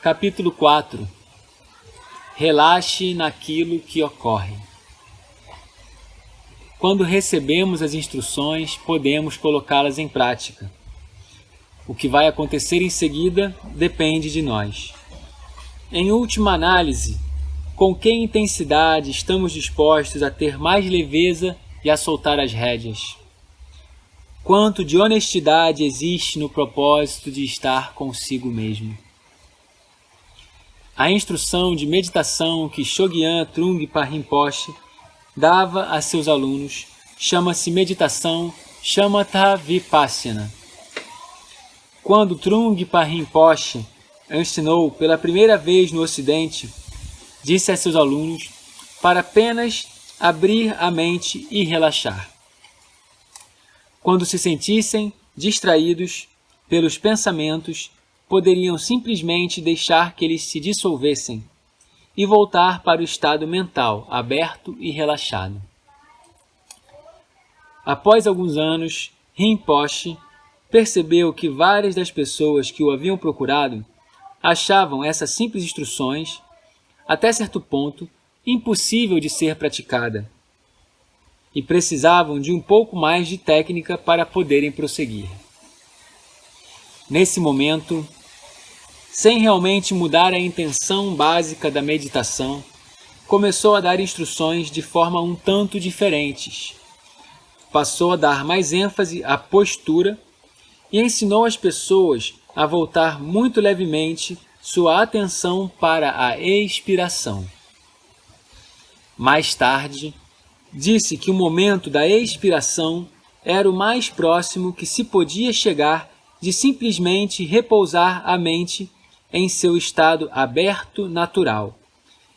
Capítulo 4. Relaxe naquilo que ocorre. Quando recebemos as instruções, podemos colocá-las em prática. O que vai acontecer em seguida depende de nós. Em última análise, com que intensidade estamos dispostos a ter mais leveza e a soltar as rédeas? Quanto de honestidade existe no propósito de estar consigo mesmo? A instrução de meditação que Chogyam Trungpa Rinpoche dava a seus alunos chama-se meditação Shamatha Vipassana. Quando Trungpa Rinpoche ensinou pela primeira vez no Ocidente, disse a seus alunos para apenas abrir a mente e relaxar. Quando se sentissem distraídos pelos pensamentos, poderiam simplesmente deixar que eles se dissolvessem e voltar para o estado mental aberto e relaxado. Após alguns anos, Rinpoche percebeu que várias das pessoas que o haviam procurado achavam essas simples instruções, até certo ponto, impossível de ser praticada e precisavam de um pouco mais de técnica para poderem prosseguir. Nesse momento, sem realmente mudar a intenção básica da meditação, começou a dar instruções de forma um tanto diferentes. Passou a dar mais ênfase à postura e ensinou as pessoas a voltar muito levemente sua atenção para a expiração. Mais tarde, disse que o momento da expiração era o mais próximo que se podia chegar de simplesmente repousar a mente em seu estado aberto natural,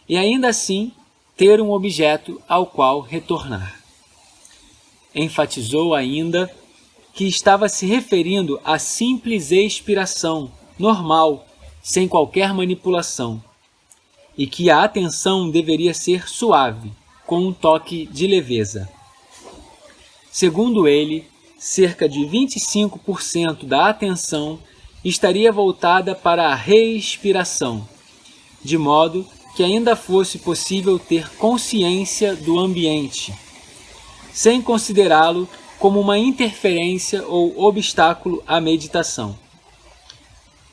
e ainda assim ter um objeto ao qual retornar. Enfatizou ainda que estava se referindo à simples expiração, normal, sem qualquer manipulação, e que a atenção deveria ser suave, com um toque de leveza. Segundo ele, cerca de 25% da atenção estaria voltada para a respiração, de modo que ainda fosse possível ter consciência do ambiente, sem considerá-lo como uma interferência ou obstáculo à meditação.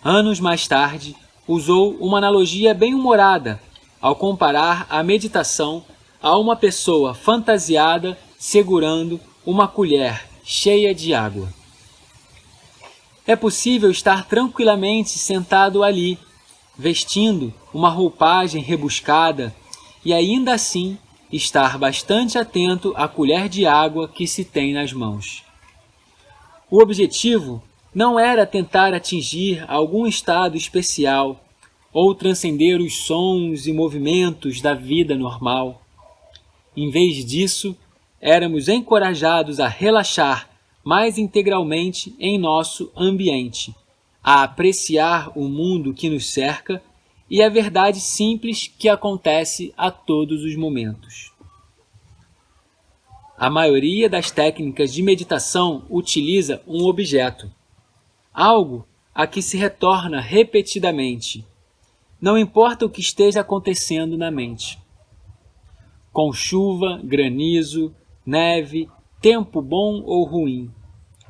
Anos mais tarde, usou uma analogia bem-humorada ao comparar a meditação a uma pessoa fantasiada segurando uma colher cheia de água. É possível estar tranquilamente sentado ali, vestindo uma roupagem rebuscada e ainda assim estar bastante atento à colher de água que se tem nas mãos. O objetivo não era tentar atingir algum estado especial ou transcender os sons e movimentos da vida normal. Em vez disso, éramos encorajados a relaxar mais integralmente em nosso ambiente, a apreciar o mundo que nos cerca e a verdade simples que acontece a todos os momentos. A maioria das técnicas de meditação utiliza um objeto, algo a que se retorna repetidamente, não importa o que esteja acontecendo na mente. Com chuva, granizo, neve, tempo bom ou ruim,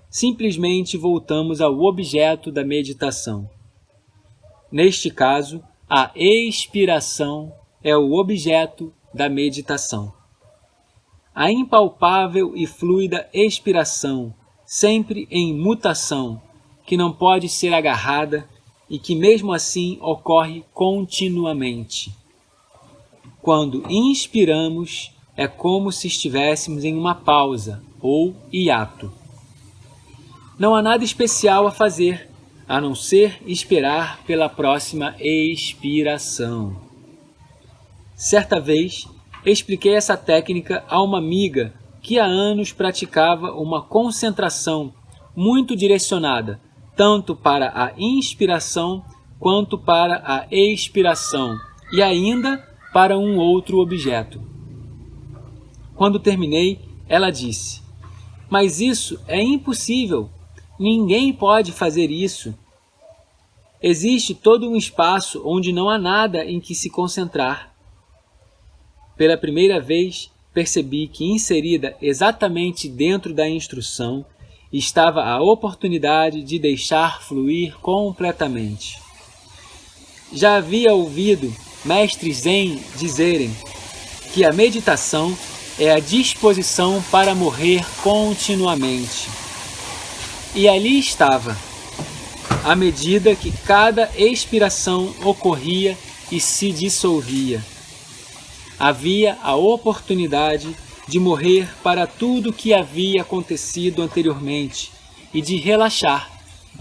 simplesmente voltamos ao objeto da meditação. Neste caso, a expiração é o objeto da meditação. A impalpável e fluida expiração, sempre em mutação, que não pode ser agarrada e que mesmo assim ocorre continuamente. Quando inspiramos, é como se estivéssemos em uma pausa ou hiato. Não há nada especial a fazer, a não ser esperar pela próxima expiração. Certa vez, expliquei essa técnica a uma amiga que há anos praticava uma concentração muito direcionada, tanto para a inspiração quanto para a expiração, e ainda para um outro objeto. Quando terminei, ela disse: "Mas isso é impossível. Ninguém pode fazer isso." existe todo um espaço onde não há nada em que se concentrar. Pela primeira vez, percebi que inserida exatamente dentro da instrução estava a oportunidade de deixar fluir completamente. Já havia ouvido mestres Zen dizerem que a meditação é a disposição para morrer continuamente. E ali estava, à medida que cada expiração ocorria e se dissolvia. Havia a oportunidade de morrer para tudo que havia acontecido anteriormente e de relaxar,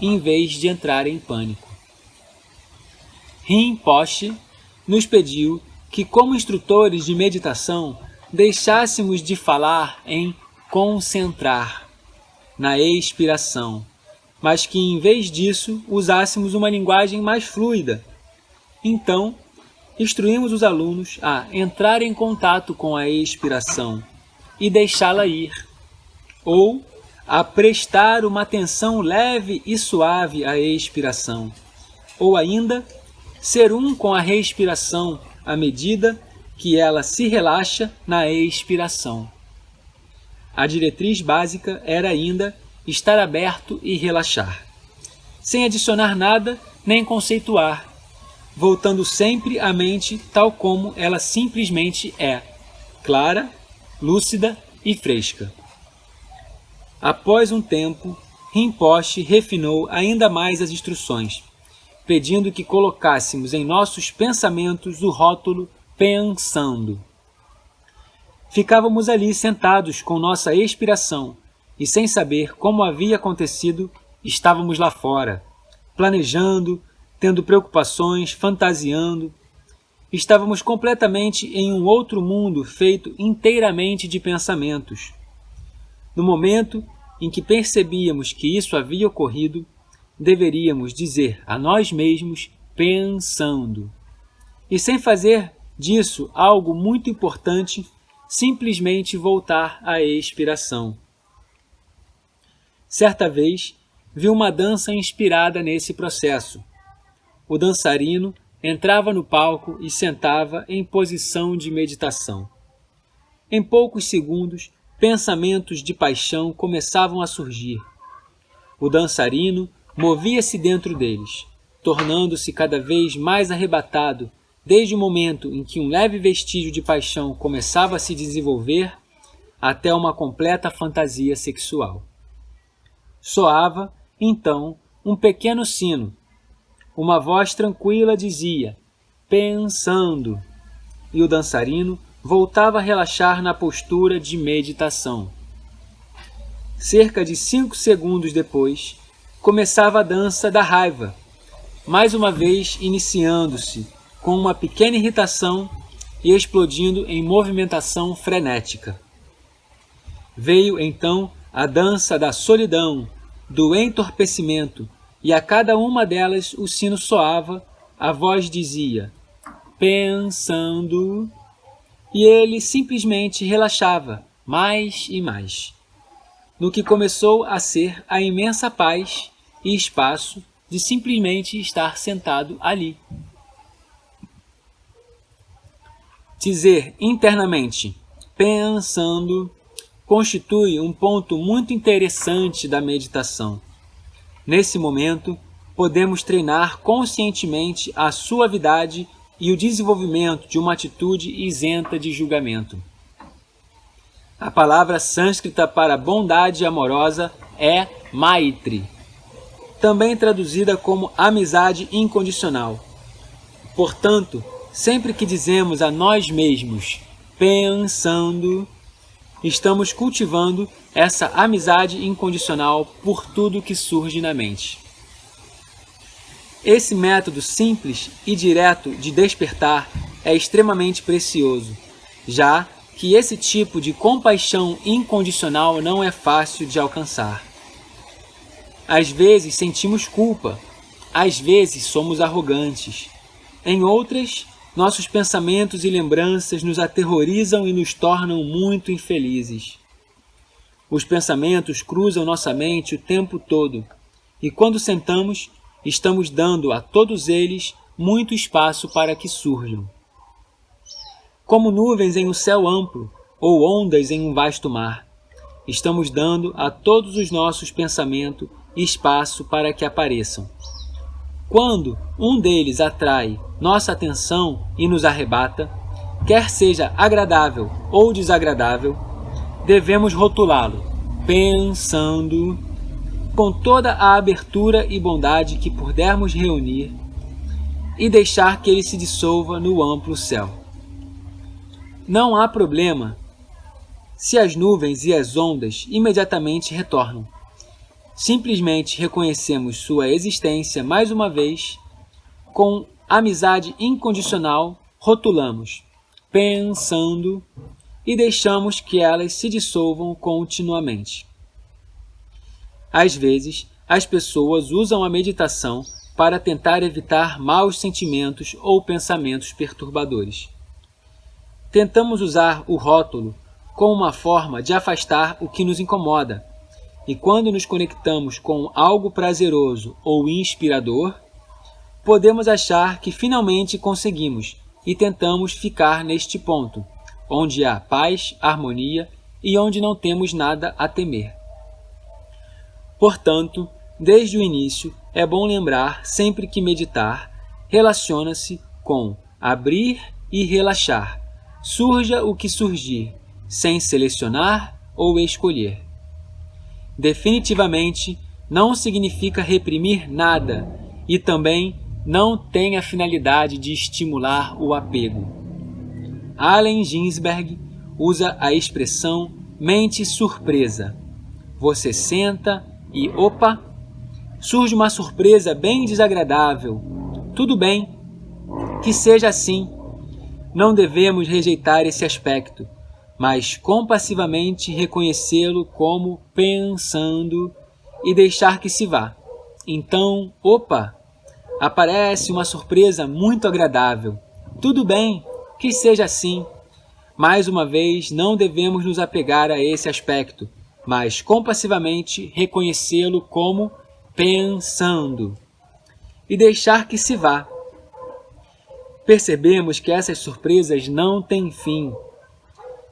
em vez de entrar em pânico. Rinpoche nos pediu que, como instrutores de meditação, deixássemos de falar em concentrar, na expiração, mas que, em vez disso, usássemos uma linguagem mais fluida. Então, instruímos os alunos a entrar em contato com a expiração e deixá-la ir, ou a prestar uma atenção leve e suave à expiração, ou ainda ser um com a respiração à medida que ela se relaxa na expiração. A diretriz básica era ainda estar aberto e relaxar, sem adicionar nada nem conceituar, voltando sempre à mente tal como ela simplesmente é, clara, lúcida e fresca. Após um tempo, Rinpoche refinou ainda mais as instruções, pedindo que colocássemos em nossos pensamentos o rótulo pensando. Ficávamos ali sentados com nossa expiração e, sem saber como havia acontecido, estávamos lá fora, planejando, tendo preocupações, fantasiando. Estávamos completamente em um outro mundo feito inteiramente de pensamentos. No momento em que percebíamos que isso havia ocorrido, deveríamos dizer a nós mesmos pensando. E sem fazer disso algo muito importante, simplesmente voltar à expiração. Certa vez, vi uma dança inspirada nesse processo. O dançarino entrava no palco e sentava em posição de meditação. Em poucos segundos, pensamentos de paixão começavam a surgir. O dançarino movia-se dentro deles, tornando-se cada vez mais arrebatado, desde o momento em que um leve vestígio de paixão começava a se desenvolver até uma completa fantasia sexual. Soava, então, um pequeno sino. Uma voz tranquila dizia, pensando, e o dançarino voltava a relaxar na postura de meditação. Cerca de 5 segundos depois, começava a dança da raiva, mais uma vez iniciando-se com uma pequena irritação e explodindo em movimentação frenética. Veio então a dança da solidão, do entorpecimento, e a cada uma delas o sino soava, a voz dizia, pensando, e ele simplesmente relaxava mais e mais, no que começou a ser a imensa paz e espaço de simplesmente estar sentado ali. Dizer internamente, pensando, constitui um ponto muito interessante da meditação. Nesse momento, podemos treinar conscientemente a suavidade e o desenvolvimento de uma atitude isenta de julgamento. A palavra sânscrita para bondade amorosa é Maitri, também traduzida como amizade incondicional. Portanto, sempre que dizemos a nós mesmos, pensando, estamos cultivando essa amizade incondicional por tudo que surge na mente. Esse método simples e direto de despertar é extremamente precioso, já que esse tipo de compaixão incondicional não é fácil de alcançar. Às vezes sentimos culpa, às vezes somos arrogantes. Em outras, nossos pensamentos e lembranças nos aterrorizam e nos tornam muito infelizes. Os pensamentos cruzam nossa mente o tempo todo, e quando sentamos, estamos dando a todos eles muito espaço para que surjam. Como nuvens em um céu amplo ou ondas em um vasto mar, estamos dando a todos os nossos pensamentos espaço para que apareçam. Quando um deles atrai nossa atenção e nos arrebata, quer seja agradável ou desagradável, devemos rotulá-lo, pensando, com toda a abertura e bondade que pudermos reunir, e deixar que ele se dissolva no amplo céu. Não há problema se as nuvens e as ondas imediatamente retornam. Simplesmente reconhecemos sua existência mais uma vez, com amizade incondicional, rotulamos, pensando, e deixamos que elas se dissolvam continuamente. Às vezes, as pessoas usam a meditação para tentar evitar maus sentimentos ou pensamentos perturbadores. Tentamos usar o rótulo como uma forma de afastar o que nos incomoda, e quando nos conectamos com algo prazeroso ou inspirador, podemos achar que finalmente conseguimos e tentamos ficar neste ponto, onde há paz, harmonia e onde não temos nada a temer. Portanto, desde o início, é bom lembrar sempre que meditar relaciona-se com abrir e relaxar, surja o que surgir, sem selecionar ou escolher. Definitivamente, não significa reprimir nada e também não tem a finalidade de estimular o apego. Allen Ginsberg usa a expressão mente surpresa. Você senta e, opa, surge uma surpresa bem desagradável. Tudo bem, que seja assim. Não devemos rejeitar esse aspecto, mas compassivamente reconhecê-lo como pensando e deixar que se vá. Então, opa, aparece uma surpresa muito agradável. Tudo bem, que seja assim. Mais uma vez, não devemos nos apegar a esse aspecto, mas compassivamente reconhecê-lo como pensando e deixar que se vá. Percebemos que essas surpresas não têm fim.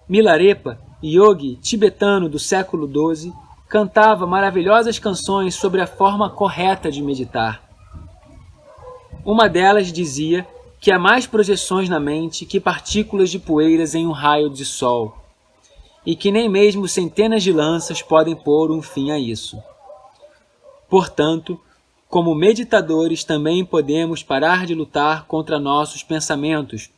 Milarepa, yogi tibetano do século XII, cantava maravilhosas canções sobre a forma correta de meditar. Uma delas dizia que há mais projeções na mente que partículas de poeiras em um raio de sol, e que nem mesmo centenas de lanças podem pôr um fim a isso. Portanto, como meditadores também podemos parar de lutar contra nossos pensamentos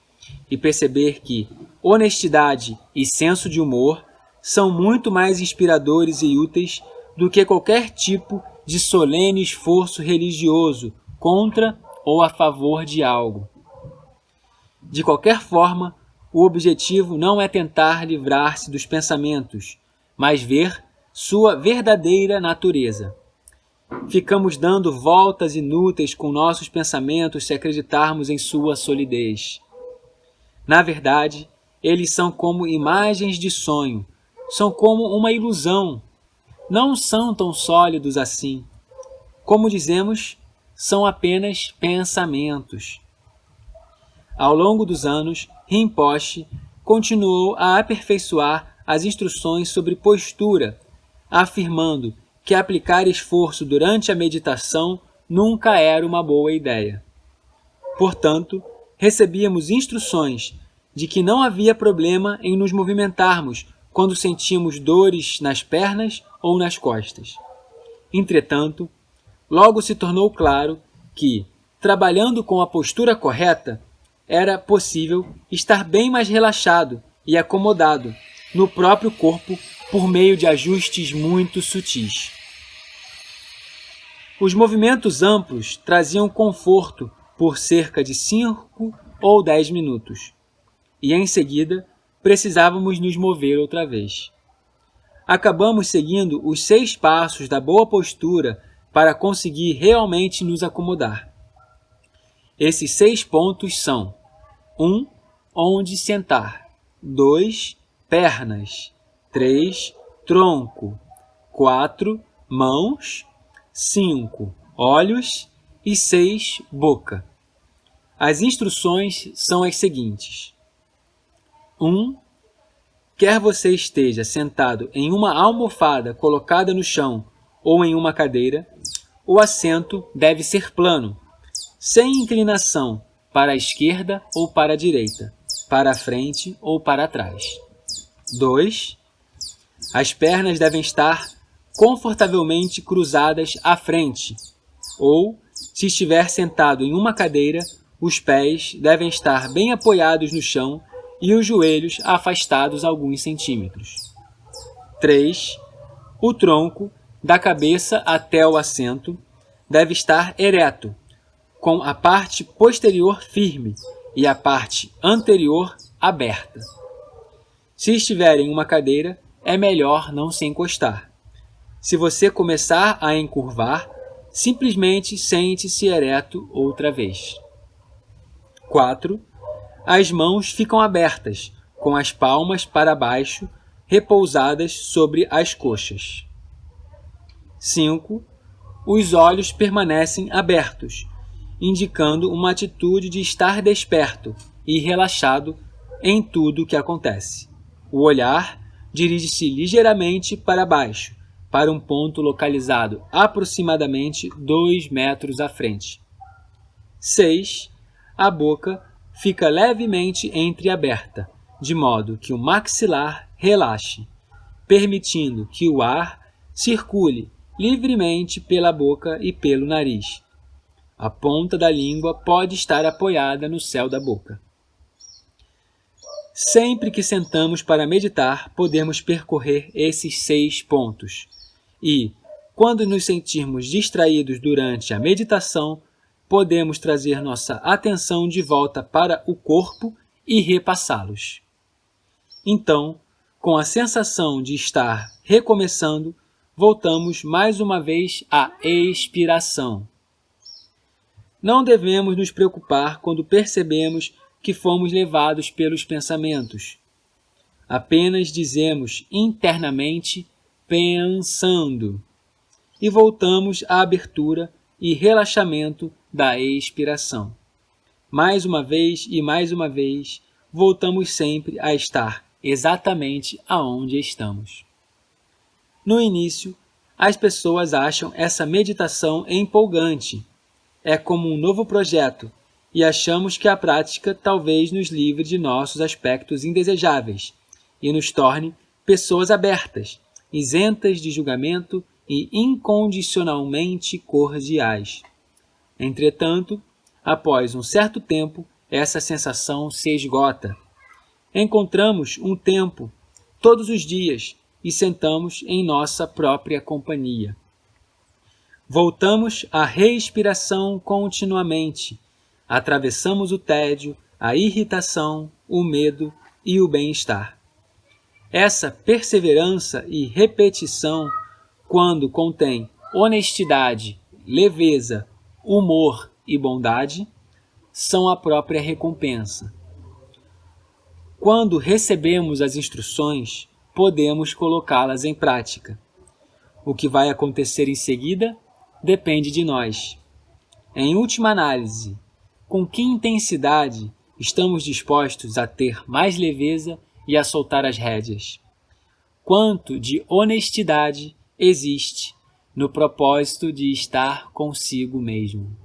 e perceber que honestidade e senso de humor são muito mais inspiradores e úteis do que qualquer tipo de solene esforço religioso contra ou a favor de algo. De qualquer forma, o objetivo não é tentar livrar-se dos pensamentos, mas ver sua verdadeira natureza. Ficamos dando voltas inúteis com nossos pensamentos se acreditarmos em sua solidez. Na verdade, eles são como imagens de sonho, são como uma ilusão. Não são tão sólidos assim. Como dizemos, são apenas pensamentos. Ao longo dos anos, Rinpoche continuou a aperfeiçoar as instruções sobre postura, afirmando que aplicar esforço durante a meditação nunca era uma boa ideia. Portanto, recebíamos instruções de que não havia problema em nos movimentarmos quando sentíamos dores nas pernas ou nas costas. Entretanto, logo se tornou claro que, trabalhando com a postura correta, era possível estar bem mais relaxado e acomodado no próprio corpo por meio de ajustes muito sutis. Os movimentos amplos traziam conforto por cerca de 5 ou 10 minutos, e em seguida precisávamos nos mover outra vez. Acabamos seguindo os 6 passos da boa postura para conseguir realmente nos acomodar. Esses 6 pontos são: 1. Onde sentar. 2. Pernas. 3. Tronco. 4. Mãos. 5. Olhos. E 6. Boca. As instruções são as seguintes. 1. Quer você esteja sentado em uma almofada colocada no chão ou em uma cadeira, o assento deve ser plano, sem inclinação para a esquerda ou para a direita, para a frente ou para trás. 2. As pernas devem estar confortavelmente cruzadas à frente, ou, se estiver sentado em uma cadeira, os pés devem estar bem apoiados no chão e os joelhos afastados alguns centímetros. 3. O tronco, da cabeça até o assento, deve estar ereto, com a parte posterior firme e a parte anterior aberta. Se estiver em uma cadeira, é melhor não se encostar. Se você começar a encurvar, simplesmente sente-se ereto outra vez. 4. As mãos ficam abertas, com as palmas para baixo, repousadas sobre as coxas. 5. Os olhos permanecem abertos, indicando uma atitude de estar desperto e relaxado em tudo o que acontece. O olhar dirige-se ligeiramente para baixo, para um ponto localizado aproximadamente 2 metros à frente. 6. A boca fica levemente entreaberta, de modo que o maxilar relaxe, permitindo que o ar circule livremente pela boca e pelo nariz. A ponta da língua pode estar apoiada no céu da boca. Sempre que sentamos para meditar, podemos percorrer esses 6 pontos. E, quando nos sentirmos distraídos durante a meditação, podemos trazer nossa atenção de volta para o corpo e repassá-los. Então, com a sensação de estar recomeçando, voltamos mais uma vez à expiração. Não devemos nos preocupar quando percebemos que fomos levados pelos pensamentos. Apenas dizemos internamente pensando e voltamos à abertura e relaxamento da expiração. Mais uma vez e mais uma vez, voltamos sempre a estar exatamente aonde estamos. No início, as pessoas acham essa meditação empolgante. É como um novo projeto e achamos que a prática talvez nos livre de nossos aspectos indesejáveis e nos torne pessoas abertas, isentas de julgamento e incondicionalmente cordiais. Entretanto, após um certo tempo, essa sensação se esgota. Encontramos um tempo, todos os dias, e sentamos em nossa própria companhia. Voltamos à respiração continuamente. Atravessamos o tédio, a irritação, o medo e o bem-estar. Essa perseverança e repetição, quando contém honestidade, leveza, humor e bondade, são a própria recompensa. Quando recebemos as instruções, podemos colocá-las em prática. O que vai acontecer em seguida depende de nós. Em última análise, com que intensidade estamos dispostos a ter mais leveza e a soltar as rédeas? Quanto de honestidade existe no propósito de estar consigo mesmo?